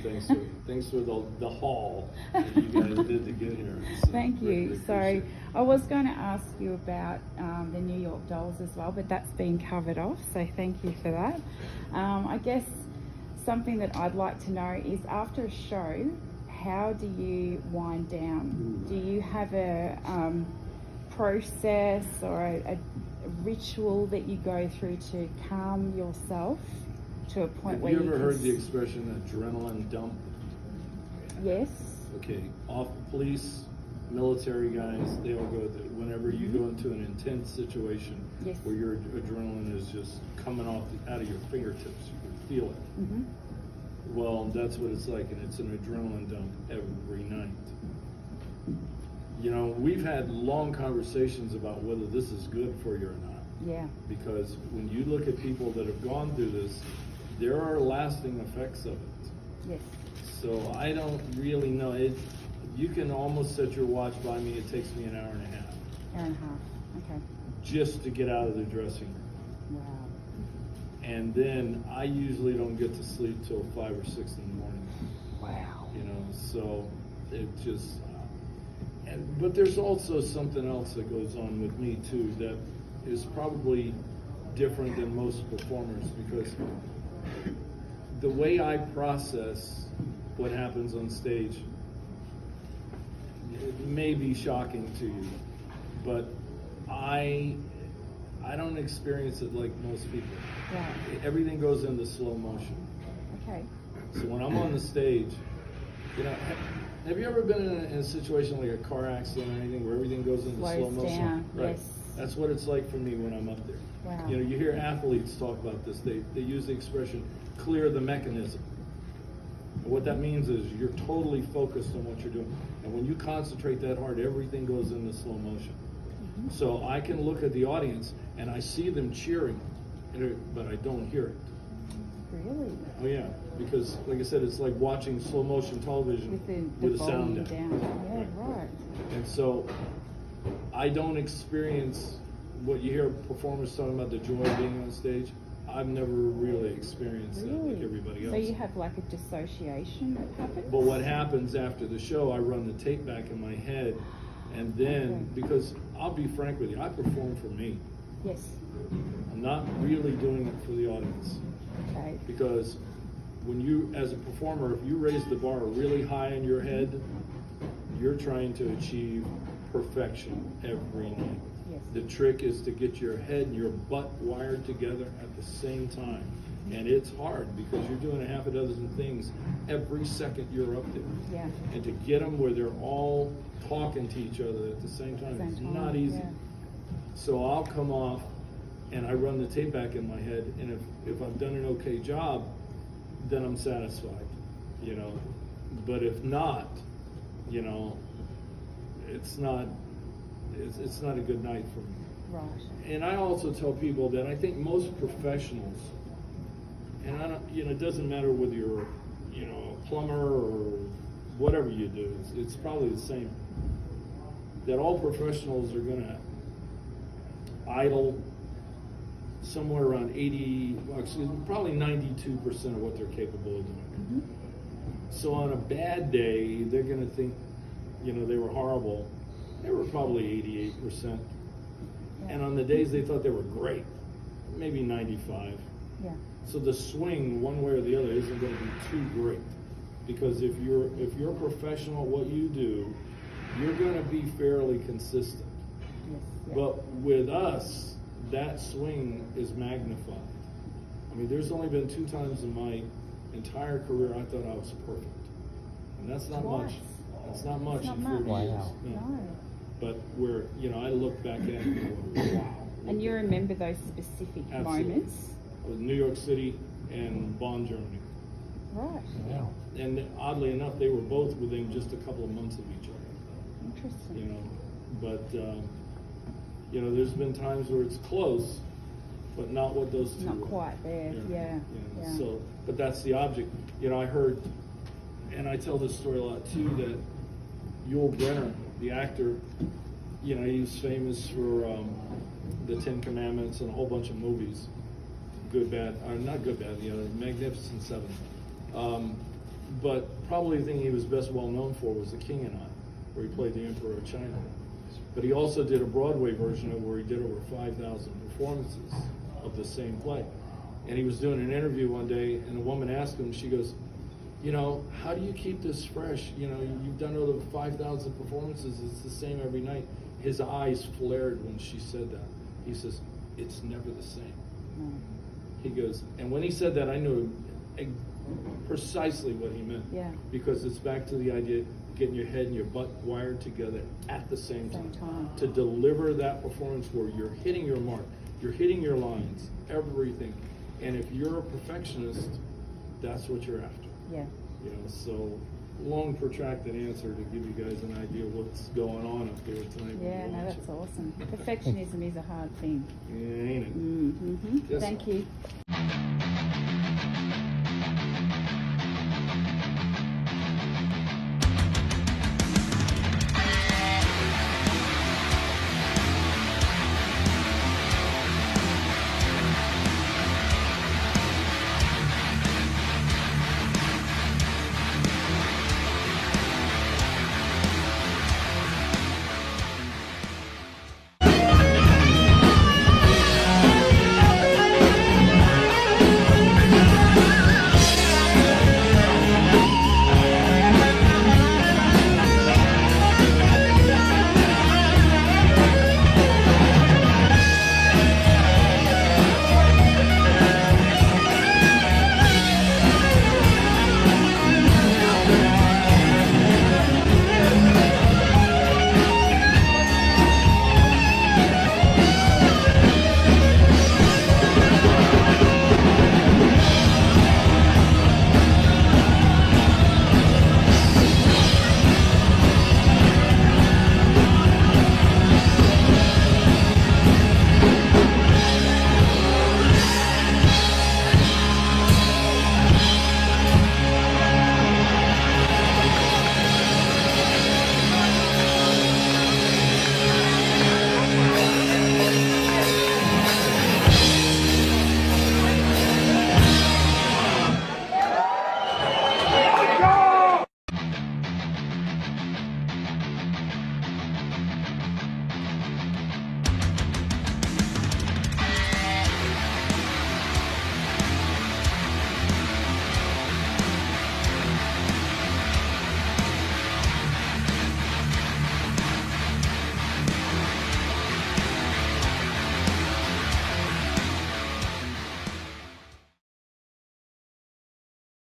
thanks for the haul that you guys did to get here. So Thank really you. So appreciate it. I was going to ask you about the New York Dolls as well, but that's been covered off. So thank you for that. I guess something that I'd like to know is after a show, how do you wind down? Do you have a process or a ritual that you go through to calm yourself to a point Have where you you ever can heard the expression adrenaline dump? Yes. Okay, off police, military guys, they all go through. Whenever you go into an intense situation Yes. where your adrenaline is just coming off out of your fingertips, you can feel it. Mm-hmm. Well, that's what it's like, and it's an adrenaline dump every night. You know, we've had long conversations about whether this is good for you or not. Yeah. Because when you look at people that have gone through this, there are lasting effects of it. Yes. So I don't really know. You can almost set your watch by me. It takes me an hour and a half. Hour and a half. Okay. Just to get out of the dressing room. Wow. And then I usually don't get to sleep till 5 or 6 in the morning. Wow. You know, so it just, but there's also something else that goes on with me too that is probably different than most performers, because the way I process what happens on stage, it may be shocking to you, but I don't experience it like most people. Right. Everything goes into slow motion. Okay. So when I'm on the stage, you know, have you ever been in a situation like a car accident or anything where everything goes into Slows slow motion? down, Right. yes. That's what it's like for me when I'm up there. Wow. You know, you hear athletes talk about this. They use the expression, clear the mechanism. And what that means is you're totally focused on what you're doing. And when you concentrate that hard, everything goes into slow motion. Mm-hmm. So I can look at the audience and I see them cheering, but I don't hear it. Really? Oh yeah, because like I said, it's like watching slow motion television With with the a sound volume down. Yeah, right. And so I don't experience what you hear performers talking about, the joy of being on stage. I've never really experienced that like everybody else. So you have like a dissociation that happens? But what happens after the show, I run the tape back in my head, and then, because I'll be frank with you, I perform for me. Yes. I'm not really doing it for the audience. Okay. Because when you, as a performer, if you raise the bar really high in your head, you're trying to achieve perfection every night. Yes. The trick is to get your head and your butt wired together at the same time. And it's hard because you're doing a half a dozen things every second you're up there. Yeah. And to get them where they're all talking to each other at the same time is not easy. Yeah. So I'll come off and I run the tape back in my head, and if I've done an okay job, then I'm satisfied, you know. But if not, you know, it's not a good night for me. Right. And I also tell people that I think most professionals, and I don't, you know, it doesn't matter whether you're, you know, a plumber or whatever you do, it's probably the same, that all professionals are gonna idle somewhere around 80, well, excuse me, probably 92% of what they're capable of doing. Mm-hmm. So on a bad day, they're gonna think, you know, they were horrible. They were probably 88%. Yeah. And on the days they thought they were great, maybe 95. Yeah. So the swing one way or the other isn't going to be too great, because if you're a professional at what you do, you're going to be fairly consistent. Yes. Yeah. But with us, that swing is magnified. I mean, there's only been 2 times in my entire career I thought I was perfect, and that's not much. That's not much in 40 years. No. But where, you know, I look back at it and go, wow. And you remember those specific Absolutely. moments? With New York City and Bonn, Germany. Right. Yeah. And oddly enough, they were both within just a couple of months of each other. Interesting. You know, but you know, there's been times where it's close, but not what those two Not were. quite there. Yeah. You know, Yeah. So, but that's the object. You know, I heard, and I tell this story a lot too, that Yul Brynner, the actor, you know, he was famous for the 10 Commandments and a whole bunch of movies. Good, bad, or not good, bad, you know, Magnificent Seven. But probably the thing he was best well known for was The King and I, where he played the Emperor of China. But he also did a Broadway version of where he did over 5,000 performances of the same play. And he was doing an interview one day, and a woman asked him, she goes, you know, how do you keep this fresh? You know, you've done over 5,000 performances, it's the same every night. His eyes flared when she said that. He says, it's never the same. He goes, and when he said that, I knew precisely what he meant. Yeah. Because it's back to the idea of getting your head and your butt wired together at the same time. To deliver that performance where you're hitting your mark, you're hitting your lines, everything. And if you're a perfectionist, that's what you're after. Yeah. You know, so long protracted answer to give you guys an idea of what's going on up there tonight. Yeah, no, that's awesome. Perfectionism is a hard thing. Yeah, ain't it? Mm-hmm. Yes. Thank you.